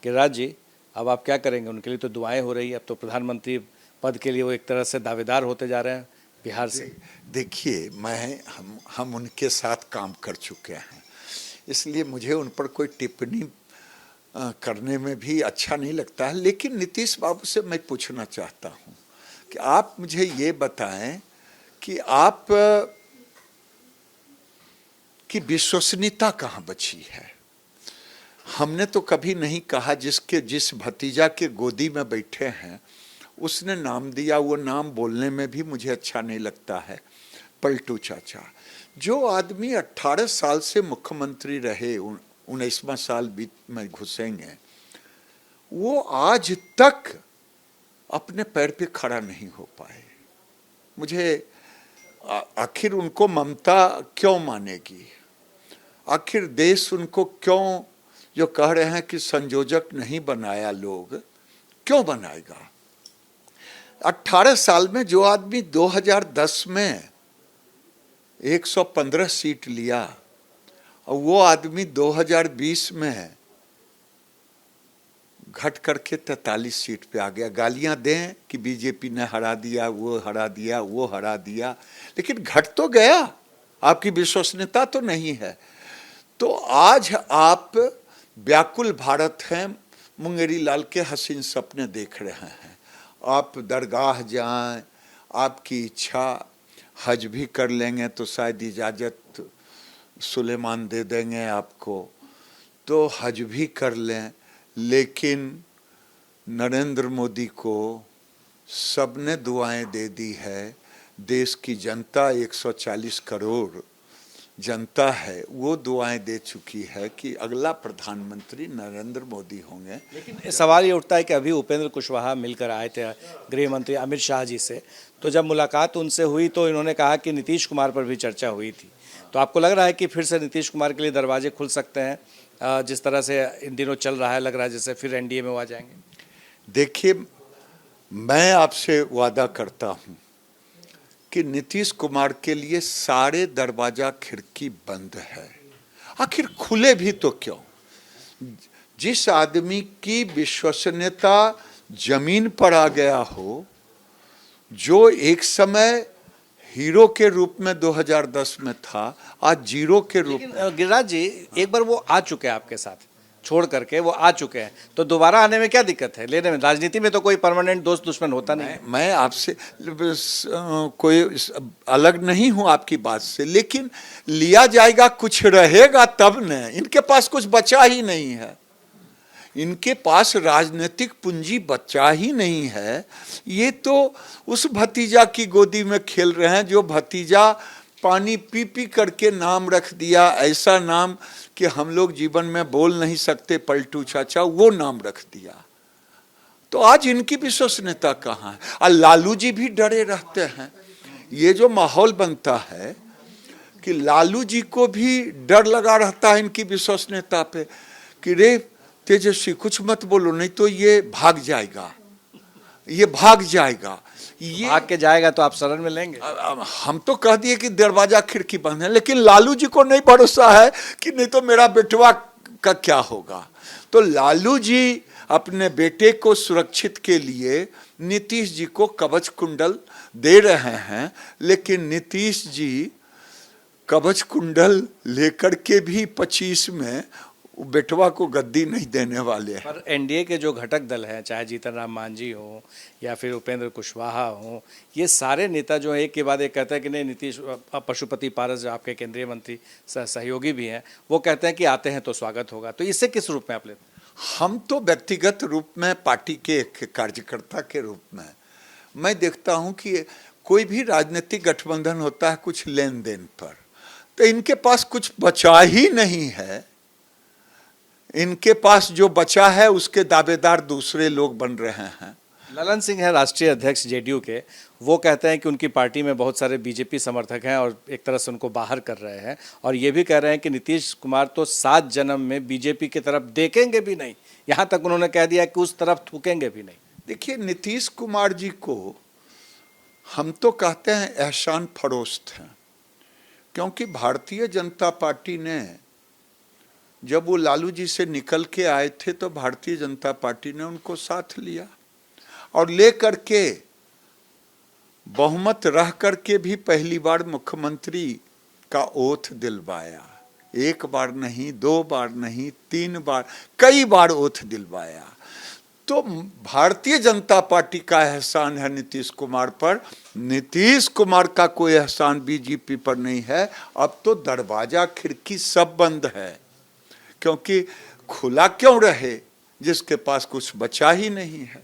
गिरिराज जी, अब आप क्या करेंगे? उनके लिए तो दुआएं हो रही है, अब तो प्रधानमंत्री पद के लिए वो एक तरह से दावेदार होते जा रहे हैं बिहार से। देखिए, हम उनके साथ काम कर चुके हैं, इसलिए मुझे उन पर कोई टिप्पणी करने में भी अच्छा नहीं लगता है। लेकिन नीतीश बाबू से मैं पूछना चाहता हूँ कि आप मुझे ये बताएं कि आप की विश्वसनीयता कहाँ बची है। हमने तो कभी नहीं कहा जिस भतीजा के गोदी में बैठे हैं उसने नाम दिया, वो नाम बोलने में भी मुझे अच्छा नहीं लगता है, पलटू चाचा। जो आदमी 18 साल से मुख्यमंत्री रहे, 19वां साल बीत में घुसेंगे, वो आज तक अपने पैर पे खड़ा नहीं हो पाए। मुझे आखिर उनको ममता क्यों मानेगी? आखिर देश उनको क्यों, जो कह रहे हैं कि संयोजक नहीं बनाया लोग, क्यों बनाएगा? 18 साल में जो आदमी 2010 में 115 सीट लिया और वो आदमी 2020 में घट करके 43 सीट पे आ गया। गालियां दें कि बीजेपी ने हरा दिया, वो हरा दिया, वो हरा दिया, लेकिन घट तो गया। आपकी विश्वसनीयता तो नहीं है। तो आज आप व्याकुल भारत हैं, मुंगेरी लाल के हसीन सपने देख रहे हैं। आप दरगाह जाएं, आपकी इच्छा, हज भी कर लेंगे तो शायद इजाज़त सुलेमान दे देंगे आपको, तो हज भी कर लें। लेकिन नरेंद्र मोदी को सबने दुआएं दे दी है। देश की जनता 140 करोड़ जनता है, वो दुआएं दे चुकी है कि अगला प्रधानमंत्री नरेंद्र मोदी होंगे। लेकिन सवाल ये उठता है कि अभी उपेंद्र कुशवाहा मिलकर आए थे गृह मंत्री अमित शाह जी से, तो जब मुलाकात उनसे हुई तो इन्होंने कहा कि नीतीश कुमार पर भी चर्चा हुई थी। तो आपको लग रहा है कि फिर से नीतीश कुमार के लिए दरवाजे खुल सकते हैं? जिस तरह से इन दिनों चल रहा है, लग रहा है जैसे फिर एनडीए में वो आ जाएंगे। देखिए, मैं आपसे वादा करता हूं कि नीतीश कुमार के लिए सारे दरवाजा खिड़की बंद है। आखिर खुले भी तो क्यों? जिस आदमी की विश्वसनीयता जमीन पर आ गया हो, जो एक समय हीरो के रूप में 2010 में था, आज जीरो के रूप में। गिरिराज जी, एक बार वो आ चुके हैं आपके साथ, छोड़ करके वो आ चुके हैं, तो दोबारा आने में क्या दिक्कत है? लेने में, राजनीति में तो कोई परमानेंट दोस्त दुश्मन होता नहीं। मैं आपसे कोई अलग नहीं हूं आपकी बात से, लेकिन लिया जाएगा, कुछ रहेगा तब न। इनके पास कुछ बचा ही नहीं है, इनके पास राजनीतिक पूंजी बचा ही नहीं है। ये तो उस भतीजा की गोदी में खेल रहे हैं जो भतीजा पानी पी पी करके नाम रख दिया, ऐसा नाम कि हम लोग जीवन में बोल नहीं सकते, पलटू चाचा, वो नाम रख दिया। तो आज इनकी विश्वसनीयता कहाँ है? और लालू जी भी डरे रहते हैं। ये जो माहौल बनता है कि लालू जी को भी डर लगा रहता है इनकी विश्वसनीयता पे कि रे तेजस्वी कुछ मत बोलो, नहीं तो ये भाग जाएगा, ये भाग जाएगा। ये भाग के जाएगा तो आप शरण में लेंगे? हम तो कह दिए कि दरवाजा खिड़की बंद है, लेकिन लालू जी को नहीं भरोसा है कि नहीं तो मेरा बेटवा का क्या होगा। तो लालू जी अपने बेटे को सुरक्षित के लिए नीतीश जी को कवच कुंडल दे रहे हैं, लेकिन नीतीश जी कवच कुंडल लेकर के भी 25 में बेटवा को गद्दी नहीं देने वाले हैं। पर एनडीए के जो घटक दल हैं, चाहे जीतन राम मांझी हो या फिर उपेंद्र कुशवाहा हो, ये सारे नेता जो एक के बाद एक कहते हैं कि नहीं, नीतीश, पशुपति पारस जो आपके केंद्रीय मंत्री सहयोगी भी हैं, वो कहते हैं कि आते हैं तो स्वागत होगा। तो इससे किस रूप में आप लेते हैं? हम तो व्यक्तिगत रूप में, पार्टी के कार्यकर्ता के रूप में मैं देखता हूं कि कोई भी राजनीतिक गठबंधन होता है कुछ लेन देन पर, तो इनके पास कुछ बचा ही नहीं है। इनके पास जो बचा है उसके दावेदार दूसरे लोग बन रहे हैं। ललन सिंह है राष्ट्रीय अध्यक्ष जेडीयू के, वो कहते हैं कि उनकी पार्टी में बहुत सारे बीजेपी समर्थक हैं और एक तरह से उनको बाहर कर रहे हैं, और ये भी कह रहे हैं कि नीतीश कुमार तो 7 जन्म में बीजेपी की तरफ देखेंगे भी नहीं, यहाँ तक उन्होंने कह दिया कि उस तरफ थूकेंगे भी नहीं। देखिए, नीतीश कुमार जी को हम तो कहते हैं एहसान फरोश्त हैं, क्योंकि भारतीय जनता पार्टी ने जब वो लालू जी से निकल के आए थे तो भारतीय जनता पार्टी ने उनको साथ लिया और ले करके बहुमत रह करके भी पहली बार मुख्यमंत्री का ओथ दिलवाया। एक बार नहीं, 2 बार नहीं, 3 बार, कई बार ओथ दिलवाया। तो भारतीय जनता पार्टी का एहसान है नीतीश कुमार पर, नीतीश कुमार का कोई एहसान बीजेपी पर नहीं है। अब तो दरवाजा खिड़की सब बंद है, क्योंकि खुला क्यों रहे जिसके पास कुछ बचा ही नहीं है।